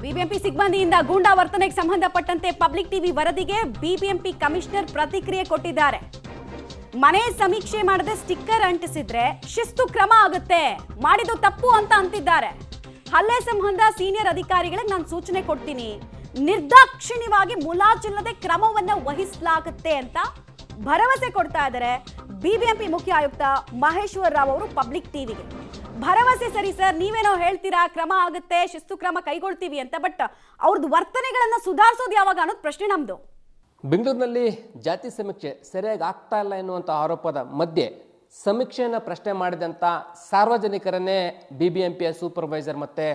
BBMP ಸಿಬ್ಬಂದಿಯಿಂದ ಗೂಂಡಾ ವರ್ತನೆಗೆ ಸಂಬಂಧಪಟ್ಟಂತೆ public TV ವರದಿಗೆ ಬಿಬಿಎಂಪಿ ಕಮಿಷನರ್ ಪ್ರತಿಕ್ರಿಯೆ ಕೊಟ್ಟಿದ್ದಾರೆ. ಮನೆ ಸಮೀಕ್ಷೆ ಮಾಡದೆ ಸ್ಟಿಕ್ಕರ್ ಅಂಟಿಸಿದ್ರೆ ಶಿಸ್ತು ಕ್ರಮ ಆಗುತ್ತೆ, ಮಾಡಿದ್ದು ತಪ್ಪು ಅಂತ ಅಂತಿದ್ದಾರೆ. ಹಲ್ಲೆ ಸಂಬಂಧ ಸೀನಿಯರ್ ಅಧಿಕಾರಿಗಳಿಗೆ ನಾನು ಸೂಚನೆ ಕೊಡ್ತೀನಿ, ನಿರ್ದಾಕ್ಷಿಣ್ಯವಾಗಿ ಮುಲಾಜಿಲ್ಲದೆ ಕ್ರಮವನ್ನ ವಹಿಸಲಾಗುತ್ತೆ ಅಂತ ಭರವಸೆ ಕೊಡ್ತಾ ಇದ್ದಾರೆ ಬಿಬಿಎಂಪಿ ಮುಖ್ಯ ಆಯುಕ್ತ ಮಹೇಶ್ವರ್ ರಾವ್ ಅವರು ಪಬ್ಲಿಕ್ ಟಿವಿಗೆ. ಭರವಸೆ ಸರಿ ಸರ್, ನೀವೇನೋ ಹೇಳ್ತೀರಾ ಕ್ರಮ ಆಗುತ್ತೆ, ಶಿಸ್ತು ಕ್ರಮ ಕೈಗೊಳ್ತೀವಿ ಅಂತ, ಬಟ್ ಅವ್ರದ್ದು ವರ್ತನೆಗಳನ್ನ ಸುಧಾರಿಸೋದು ಯಾವಾಗ ಅನ್ನೋದು ಪ್ರಶ್ನೆ ನಮ್ದು. ಬೆಂಗಳೂರಿನಲ್ಲಿ ಜಾತಿ ಸಮೀಕ್ಷೆ ಸರಿಯಾಗಿ ಆಗ್ತಾ ಇಲ್ಲ ಎನ್ನುವಂಥ ಆರೋಪದ ಮಧ್ಯೆ ಸಮೀಕ್ಷೆಯನ್ನು ಪ್ರಶ್ನೆ ಮಾಡಿದಂಥ ಸಾರ್ವಜನಿಕರನ್ನೇ ಬಿಬಿಎಂಪಿಯ ಸೂಪರ್ವೈಸರ್ ಮತ್ತು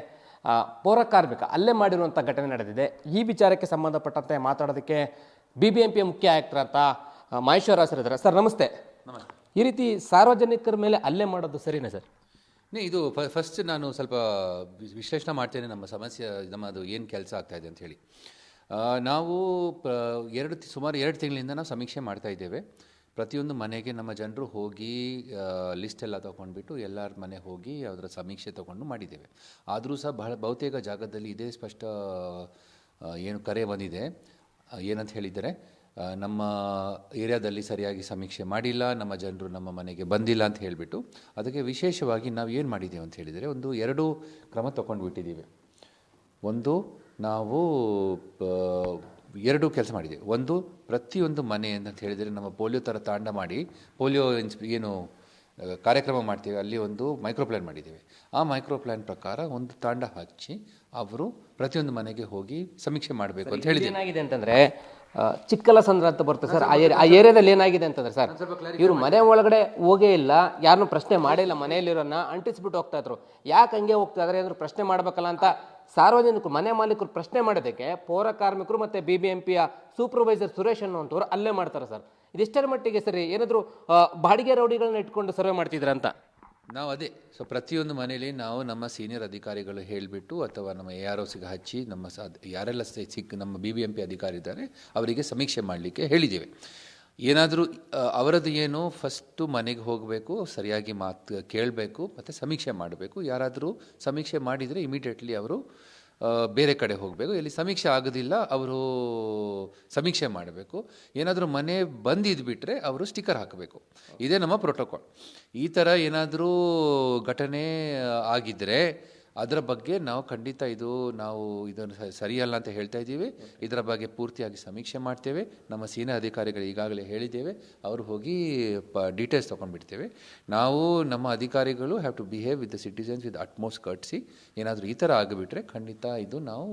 ಪೌರ ಕಾರ್ಮಿಕ ಅಲ್ಲೇ ಮಾಡಿರುವಂಥ ಘಟನೆ ನಡೆದಿದೆ. ಈ ವಿಚಾರಕ್ಕೆ ಸಂಬಂಧಪಟ್ಟಂತೆ ಮಾತಾಡೋದಕ್ಕೆ ಬಿಬಿಎಂಪಿಯ ಮುಖ್ಯ ಆಯುಕ್ತರಂತ ಮಹೇಶ್ವರ ರಾವ್ ಇದ್ದಾರೆ. ಸರ್ ನಮಸ್ತೆ. ಈ ರೀತಿ ಸಾರ್ವಜನಿಕರ ಮೇಲೆ ಹಲ್ಲೆ ಮಾಡೋದು ಸರಿನಾ ಸರ್? ಇದು ಫಸ್ಟ್ ನಾನು ಸ್ವಲ್ಪ ವಿಶ್ಲೇಷಣೆ ಮಾಡ್ತೇನೆ ನಮ್ಮ ಸಮಸ್ಯೆ, ನಮ್ಮದು ಏನು ಕೆಲಸ ಆಗ್ತಾಯಿದೆ ಅಂತ ಹೇಳಿ. ನಾವು ಸುಮಾರು 2 ತಿಂಗಳಿಂದ ನಾವು ಸಮೀಕ್ಷೆ ಮಾಡ್ತಾ ಇದ್ದೇವೆ. ಪ್ರತಿಯೊಂದು ಮನೆಗೆ ನಮ್ಮ ಜನರು ಹೋಗಿ ಲಿಸ್ಟ್ ಎಲ್ಲ ತೊಗೊಂಡ್ಬಿಟ್ಟು ಎಲ್ಲರ ಮನೆ ಹೋಗಿ ಅದರ ಸಮೀಕ್ಷೆ ತೊಗೊಂಡು ಮಾಡಿದ್ದೇವೆ. ಆದರೂ ಸಹ ಬಹುತೇಕ ಜಾಗದಲ್ಲಿ ಇದೇ ಸ್ಪಷ್ಟ ಏನು ಕರೆ ಬಂದಿದೆ. ಏನಂತ ಹೇಳಿದರೆ, ನಮ್ಮ ಏರಿಯಾದಲ್ಲಿ ಸರಿಯಾಗಿ ಸಮೀಕ್ಷೆ ಮಾಡಿಲ್ಲ, ನಮ್ಮ ಜನರು ನಮ್ಮ ಮನೆಗೆ ಬಂದಿಲ್ಲ ಅಂತ ಹೇಳಿಬಿಟ್ಟು. ಅದಕ್ಕೆ ವಿಶೇಷವಾಗಿ ನಾವು ಏನು ಮಾಡಿದ್ದೇವೆ ಅಂತ ಹೇಳಿದರೆ, 2 ಕ್ರಮ ತೊಗೊಂಡು ಬಿಟ್ಟಿದ್ದೀವಿ. ಒಂದು, ನಾವು 2 ಕೆಲಸ ಮಾಡಿದ್ದೇವೆ. ಒಂದು, ಪ್ರತಿಯೊಂದು ಮನೆ ಅಂತ ಹೇಳಿದರೆ ನಮ್ಮ ಪೋಲಿಯೋ ಥರ ತಾಂಡ ಮಾಡಿ ಪೋಲಿಯೋ ಏನು ಕಾರ್ಯಕ್ರಮ ಮಾಡ್ತೀವಿ, ಅಲ್ಲಿ ಒಂದು ಮೈಕ್ರೋ ಪ್ಲ್ಯಾನ್ ಮಾಡಿದ್ದೇವೆ. ಆ ಮೈಕ್ರೋ ಪ್ಲ್ಯಾನ್ ಪ್ರಕಾರ ಒಂದು ತಾಂಡ ಹಚ್ಚಿ ಅವರು ಪ್ರತಿಯೊಂದು ಮನೆಗೆ ಹೋಗಿ ಸಮೀಕ್ಷೆ ಮಾಡಬೇಕು ಅಂತ ಹೇಳಿದೆ. ಏನಾಗಿದೆ ಅಂತಂದರೆ, ಚಿಕ್ಕಲಸಂದ್ರ ಅಂತ ಬರುತ್ತೆ ಸರ್, ಆ ಏರಿಯಾದಲ್ಲಿ ಏನಾಗಿದೆ ಅಂತಂದ್ರೆ ಸರ್, ಇವರು ಮನೆ ಒಳಗಡೆ ಹೋಗೇ ಇಲ್ಲ, ಯಾರನ್ನೂ ಪ್ರಶ್ನೆ ಮಾಡಿಲ್ಲ, ಮನೆಯಲ್ಲಿರೋನ್ನ ಅಂಟಿಸ್ಬಿಟ್ಟು ಹೋಗ್ತಾ ಇದ್ರು. ಯಾಕೆ ಹಂಗೆ ಹೋಗ್ತಾ ಇದ್ದಾರೆ ಅಂದ್ರೆ ಪ್ರಶ್ನೆ ಮಾಡಬೇಕಲ್ಲ ಅಂತ ಸಾರ್ವಜನಿಕರು, ಮನೆ ಮಾಲೀಕರು ಪ್ರಶ್ನೆ ಮಾಡೋದಕ್ಕೆ ಪೌರ ಕಾರ್ಮಿಕರು ಮತ್ತು ಬಿಬಿಎಂಪಿಯ ಸೂಪರ್ವೈಸರ್ ಸುರೇಶ್ ಅನ್ನುವಂಥವ್ರು ಅಲ್ಲೇ ಮಾಡ್ತಾರೆ ಸರ್. ಇದಿಷ್ಟರ ಮಟ್ಟಿಗೆ ಸರಿ, ಏನಾದರೂ ಬಾಡಿಗೆ ರೌಡಿಗಳನ್ನ ಇಟ್ಕೊಂಡು ಸರ್ವೆ ಮಾಡ್ತಿದ್ರ ಅಂತ ನಾವು ಅದೇ. ಸೊ ಪ್ರತಿಯೊಂದು ಮನೇಲಿ ನಾವು ನಮ್ಮ ಸೀನಿಯರ್ ಅಧಿಕಾರಿಗಳು ಹೇಳಿಬಿಟ್ಟು ಅಥವಾ ನಮ್ಮ AROಸಿಗೆ ಹಚ್ಚಿ ನಮ್ಮ ಯಾರೆಲ್ಲ ನಮ್ಮ BBMP ಅಧಿಕಾರಿ ಇದ್ದಾರೆ ಅವರಿಗೆ ಸಮೀಕ್ಷೆ ಮಾಡಲಿಕ್ಕೆ ಹೇಳಿದ್ದೇವೆ. ಏನಾದರೂ ಅವರದ್ದು ಏನು ಫಸ್ಟು ಮನೆಗೆ ಹೋಗಬೇಕು, ಸರಿಯಾಗಿ ಮಾತು ಕೇಳಬೇಕು ಮತ್ತು ಸಮೀಕ್ಷೆ ಮಾಡಬೇಕು. ಯಾರಾದರೂ ಸಮೀಕ್ಷೆ ಮಾಡಿದರೆ ಇಮಿಡಿಯೇಟ್ಲಿ ಅವರು ಬೇರೆ ಕಡೆ ಹೋಗಬೇಕು. ಎಲ್ಲಿ ಸಮೀಕ್ಷೆ ಆಗೋದಿಲ್ಲ ಅವರು ಸಮೀಕ್ಷೆ ಮಾಡಬೇಕು. ಏನಾದರೂ ಮನೆ ಬಂದಿದ್ಬಿಟ್ರೆ ಅವರು ಸ್ಟಿಕ್ಕರ್ ಹಾಕಬೇಕು. ಇದೇ ನಮ್ಮ ಪ್ರೋಟೋಕಾಲ್. ಈ ಥರ ಏನಾದರೂ ಘಟನೆ ಆಗಿದ್ದರೆ ಅದರ ಬಗ್ಗೆ ನಾವು ಖಂಡಿತ ನಾವು ಇದನ್ನು ಸರಿಯಲ್ಲ ಅಂತ ಹೇಳ್ತಾ ಇದ್ದೀವಿ. ಇದರ ಬಗ್ಗೆ ಪೂರ್ತಿಯಾಗಿ ಸಮೀಕ್ಷೆ ಮಾಡ್ತೇವೆ. ನಮ್ಮ ಸೀನಿಯರ್ ಅಧಿಕಾರಿಗಳು ಈಗಾಗಲೇ ಹೇಳಿದ್ದೇವೆ, ಅವರು ಹೋಗಿ ಡೀಟೇಲ್ಸ್ ತೊಗೊಂಡ್ಬಿಡ್ತೇವೆ. ನಾವು ನಮ್ಮ ಅಧಿಕಾರಿಗಳು have to behave with the citizens with utmost courtesy. ಏನಾದರೂ ಈ ಥರ ಆಗಿಬಿಟ್ರೆ ಖಂಡಿತ ನಾವು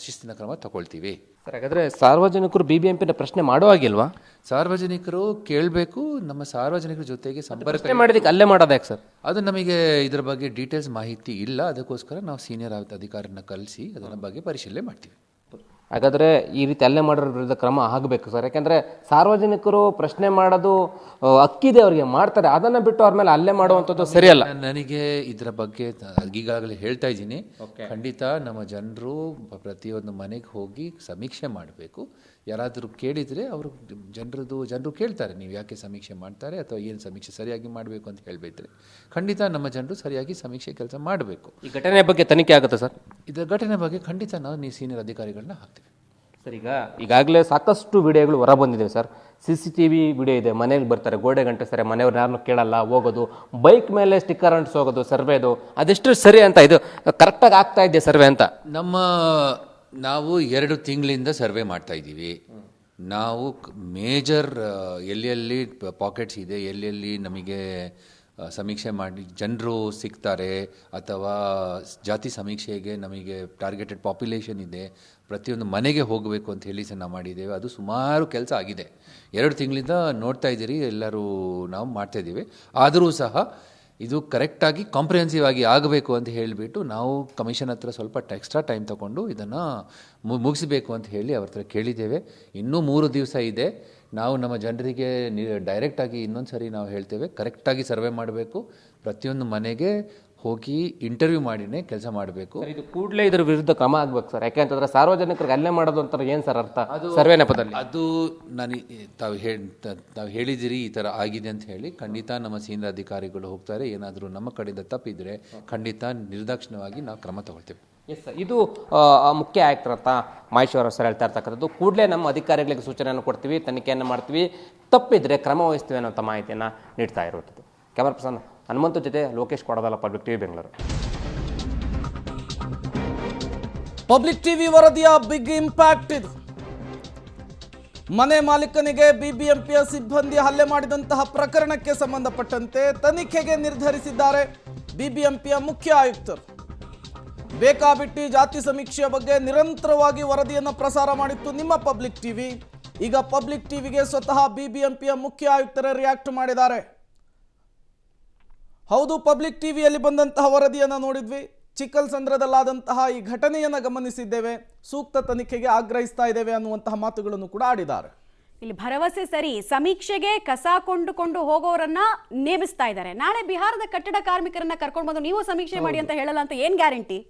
ಶಿಸ್ತಿನ ಕ್ರಮ ತಗೊಳ್ತೀವಿ. ಸರ್, ಹಾಗಾದರೆ ಸಾರ್ವಜನಿಕರು ಬಿಬಿಎಂಪಿನ ಪ್ರಶ್ನೆ ಮಾಡೋ ಆಗಿಲ್ವಾ? ಸಾರ್ವಜನಿಕರು ಕೇಳಬೇಕು. ನಮ್ಮ ಸಾರ್ವಜನಿಕರ ಜೊತೆಗೆ ಸಂಪರ್ಕ ಮಾಡೋದಕ್ಕೆ ಅಲ್ಲೇ ಮಾಡೋದು ಯಾಕೆ ಸರ್? ಅದು ನಮಗೆ ಇದರ ಬಗ್ಗೆ ಡೀಟೇಲ್ಸ್ ಮಾಹಿತಿ ಇಲ್ಲ. ಅದಕ್ಕೋಸ್ಕರ ನಾವು ಸೀನಿಯರ್ ಅಧಿಕಾರಿನ ಕಳಿಸಿ ಅದರ ಬಗ್ಗೆ ಪರಿಶೀಲನೆ ಮಾಡ್ತೀವಿ. ಹಾಗಾದರೆ ಈ ರೀತಿ ಅಲ್ಲೇ ಮಾಡೋದ್ರ ವಿರುದ್ಧ ಕ್ರಮ ಆಗಬೇಕು ಸರ್. ಯಾಕೆಂದರೆ ಸಾರ್ವಜನಿಕರು ಪ್ರಶ್ನೆ ಮಾಡೋದು ಹಕ್ಕಿದೆ, ಅವರಿಗೆ ಮಾಡ್ತಾರೆ. ಅದನ್ನು ಬಿಟ್ಟು ಅವ್ರ ಮೇಲೆ ಅಲ್ಲೇ ಮಾಡುವಂಥದ್ದು ಸರಿಯಲ್ಲ. ನನಗೆ ಇದರ ಬಗ್ಗೆ ಈಗಾಗಲೇ ಹೇಳ್ತಾ ಇದ್ದೀನಿ. ಖಂಡಿತ ನಮ್ಮ ಜನರು ಪ್ರತಿಯೊಂದು ಮನೆಗೆ ಹೋಗಿ ಸಮೀಕ್ಷೆ ಮಾಡಬೇಕು. ಯಾರಾದರೂ ಕೇಳಿದರೆ ಅವರು ಜನರು ಕೇಳ್ತಾರೆ, ನೀವು ಯಾಕೆ ಸಮೀಕ್ಷೆ ಮಾಡ್ತಾರೆ ಅಥವಾ ಏನು ಸಮೀಕ್ಷೆ ಸರಿಯಾಗಿ ಮಾಡಬೇಕು ಅಂತ ಹೇಳಬೇಕ್ರೆ ಖಂಡಿತ ನಮ್ಮ ಜನರು ಸರಿಯಾಗಿ ಸಮೀಕ್ಷೆ ಕೆಲಸ ಮಾಡಬೇಕು. ಈ ಘಟನೆ ಬಗ್ಗೆ ತನಿಖೆ ಆಗುತ್ತೆ ಸರ್? ಇದರ ಘಟನೆ ಬಗ್ಗೆ ಖಂಡಿತ ನಾವು ಸೀನಿಯರ್ ಅಧಿಕಾರಿಗಳನ್ನ ಹಾಕ್ತೀವಿ ಸರ್. ಈಗಾಗಲೇ ಸಾಕಷ್ಟು ವಿಡಿಯೋಗಳು ಹೊರ ಬಂದಿದೆ ಸರ್. CCTV ವಿಡಿಯೋ ಇದೆ, ಮನೆಗೆ ಬರ್ತಾರೆ, ಗೋಡೆ ಗಂಟೆ ಸರಿ, ಮನೆಯವ್ರು ಯಾರನ್ನೂ ಕೇಳಲ್ಲ, ಹೋಗೋದು, ಬೈಕ್ ಮೇಲೆ ಸ್ಟಿಕ್ಕರ್ ಅಂಟಿಸೋಗೋದು, ಸರ್ವೆದು, ಅದೆಷ್ಟು ಸರಿ ಅಂತ, ಇದು ಕರೆಕ್ಟಾಗಿ ಆಗ್ತಾ ಇದೆ ಸರ್ವೆ ಅಂತ? ನಾವು 2 ತಿಂಗಳಿಂದ ಸರ್ವೆ ಮಾಡ್ತಾ ಇದ್ದೀವಿ. ನಾವು ಮೇಜರ್ ಎಲ್ಲೆಲ್ಲಿ ಪಾಕೆಟ್ಸ್ ಇದೆ, ಎಲ್ಲೆಲ್ಲಿ ನಮಗೆ ಸಮೀಕ್ಷೆ ಮಾಡಿ ಜನರು ಸಿಗ್ತಾರೆ ಅಥವಾ ಜಾತಿ ಸಮೀಕ್ಷೆಗೆ ನಮಗೆ ಟಾರ್ಗೆಟೆಡ್ ಪಾಪ್ಯುಲೇಷನ್ ಇದೆ, ಪ್ರತಿಯೊಂದು ಮನೆಗೆ ಹೋಗಬೇಕು ಅಂತ ಹೇಳಿ ಸಹ ನಾವು ಮಾಡಿದ್ದೇವೆ. ಅದು ಸುಮಾರು ಕೆಲಸ ಆಗಿದೆ. 2 ತಿಂಗಳಿಂದ ನೋಡ್ತಾ ಇದ್ದೀರಿ, ಎಲ್ಲರೂ ನಾವು ಮಾಡ್ತಾಯಿದ್ದೀವಿ. ಆದರೂ ಸಹ ಇದು ಕರೆಕ್ಟಾಗಿ ಕಾಂಪ್ರಿಹೆನ್ಸಿವ್ ಆಗಿ ಆಗಬೇಕು ಅಂತ ಹೇಳಿಬಿಟ್ಟು ನಾವು ಕಮಿಷನ್ ಹತ್ರ ಸ್ವಲ್ಪ ಎಕ್ಸ್ಟ್ರಾ ಟೈಮ್ ತಗೊಂಡು ಇದನ್ನು ಮುಗಿಸಬೇಕು ಅಂತ ಹೇಳಿ ಅವ್ರ ಹತ್ರ ಕೇಳಿದ್ದೇವೆ. ಇನ್ನೂ 3 ದಿವಸ ಇದೆ. ನಾವು ನಮ್ಮ ಜನರಿಗೆ ಡೈರೆಕ್ಟಾಗಿ ಇನ್ನೊಂದು ಸರಿ ನಾವು ಹೇಳ್ತೇವೆ, ಕರೆಕ್ಟಾಗಿ ಸರ್ವೆ ಮಾಡಬೇಕು, ಪ್ರತಿಯೊಂದು ಮನೆಗೆ ಹೋಗಿ ಇಂಟರ್ವ್ಯೂ ಮಾಡಿನೇ ಕೆಲಸ ಮಾಡಬೇಕು. ಇದು ಕೂಡಲೇ ಇದರ ವಿರುದ್ಧ ಕ್ರಮ ಆಗ್ಬೇಕು ಸರ್. ಯಾಕೆಂತಂದ್ರೆ ಸಾರ್ವಜನಿಕರಿಗೆ ಅಲ್ಲೇ ಮಾಡೋದು ಅಂತಾರೆ ಏನು ಸರ್ ಅರ್ಥ? ಸರ್ವೆ ನೆಪದಲ್ಲಿ ಅದು ತಾವು ಹೇಳಿದಿರಿ ಈ ಥರ ಆಗಿದೆ ಅಂತ ಹೇಳಿ. ಖಂಡಿತ ನಮ್ಮ ಸೀನಿಯರ್ ಅಧಿಕಾರಿಗಳು ಹೋಗ್ತಾರೆ. ಏನಾದರೂ ನಮ್ಮ ಕಡೆಯಿಂದ ತಪ್ಪಿದ್ರೆ ಖಂಡಿತ ನಿರ್ದಾಕ್ಷಿಣ್ಯವಾಗಿ ನಾವು ಕ್ರಮ ತಗೊಳ್ತೇವೆ. ಎಸ್ ಸರ್, ಇದು ಮುಖ್ಯ ಆಯುಕ್ತರಂತ ಮಹೇಶ್ವರ ಸರ್ ಹೇಳ್ತಾ ಇರ್ತಕ್ಕಂಥದ್ದು. ಕೂಡಲೇ ನಮ್ಮ ಅಧಿಕಾರಿಗಳಿಗೆ ಸೂಚನೆಯನ್ನು ಕೊಡ್ತೀವಿ, ತನಿಖೆಯನ್ನು ಮಾಡ್ತೀವಿ, ತಪ್ಪಿದ್ರೆ ಕ್ರಮ ವಹಿಸ್ತೀವಿ ಅನ್ನೋಂಥ ಮಾಹಿತಿಯನ್ನು ನೀಡ್ತಾ ಇರುವಂಥದ್ದು. ಕ್ಯಾಮರಾ ಪರ್ಸನ್ ಹನುಮಂತು ಜೊತೆ ಲೋಕೇಶ್ ಕೊಡದಲ್ಲ, public TV Bengaluru. Public TV ವರದಿಯ ಬಿಗ್ ಇಂಪ್ಯಾಕ್ಟ್ ಇದು. ಮನೆ ಮಾಲೀಕನಿಗೆ ಬಿಬಿಎಂಪಿಯ ಸಿಬ್ಬಂದಿ ಹಲ್ಲೆ ಮಾಡಿದಂತಹ ಪ್ರಕರಣಕ್ಕೆ ಸಂಬಂಧಪಟ್ಟಂತೆ ತನಿಖೆಗೆ ನಿರ್ಧರಿಸಿದ್ದಾರೆ ಬಿಬಿಎಂಪಿಯ ಮುಖ್ಯ ಆಯುಕ್ತರು. ಬೇಕಾಬಿಟ್ಟಿ ಜಾತಿ ಸಮೀಕ್ಷೆಯ ಬಗ್ಗೆ ನಿರಂತರವಾಗಿ ವರದಿಯನ್ನು ಪ್ರಸಾರ ಮಾಡಿತ್ತು ನಿಮ್ಮ ಪಬ್ಲಿಕ್ ಟಿವಿ. ಈಗ ಪಬ್ಲಿಕ್ ಟಿವಿಗೆ ಸ್ವತಃ ಬಿಬಿಎಂಪಿಯ ಮುಖ್ಯ ಆಯುಕ್ತರೇ ರಿಯಾಕ್ಟ್ ಮಾಡಿದ್ದಾರೆ. ಹೌದು, ಪಬ್ಲಿಕ್ ಟಿವಿಯಲ್ಲಿ ಬಂದಂತಹ ವರದಿಯನ್ನು ನೋಡಿದ್ವಿ, ಚಿಕ್ಕಲ್ಸಂದ್ರದಲ್ಲಾದಂತಹ ಈ ಘಟನೆಯನ್ನು ಗಮನಿಸಿದ್ದೇವೆ, ಸೂಕ್ತ ತನಿಖೆಗೆ ಆಗ್ರಹಿಸ್ತಾ ಇದ್ದೇವೆ ಅನ್ನುವಂತಹ ಮಾತುಗಳನ್ನು ಕೂಡ ಆಡಿದ್ದಾರೆ. ಇಲ್ಲಿ ಭರವಸೆ ಸರಿ, ಸಮೀಕ್ಷೆಗೆ ಕಸ ಕೊಂಡುಕೊಂಡು ಹೋಗೋರನ್ನ ನೇಮಿಸ್ತಾ ಇದ್ದಾರೆ. ನಾಳೆ ಬಿಹಾರದ ಕಟ್ಟಡ ಕಾರ್ಮಿಕರನ್ನ ಕರ್ಕೊಂಡು ಬಂದು ನೀವು ಸಮೀಕ್ಷೆ ಮಾಡಿ ಅಂತ ಹೇಳಲ್ಲ ಅಂತ ಏನ್ ಗ್ಯಾರಂಟಿ?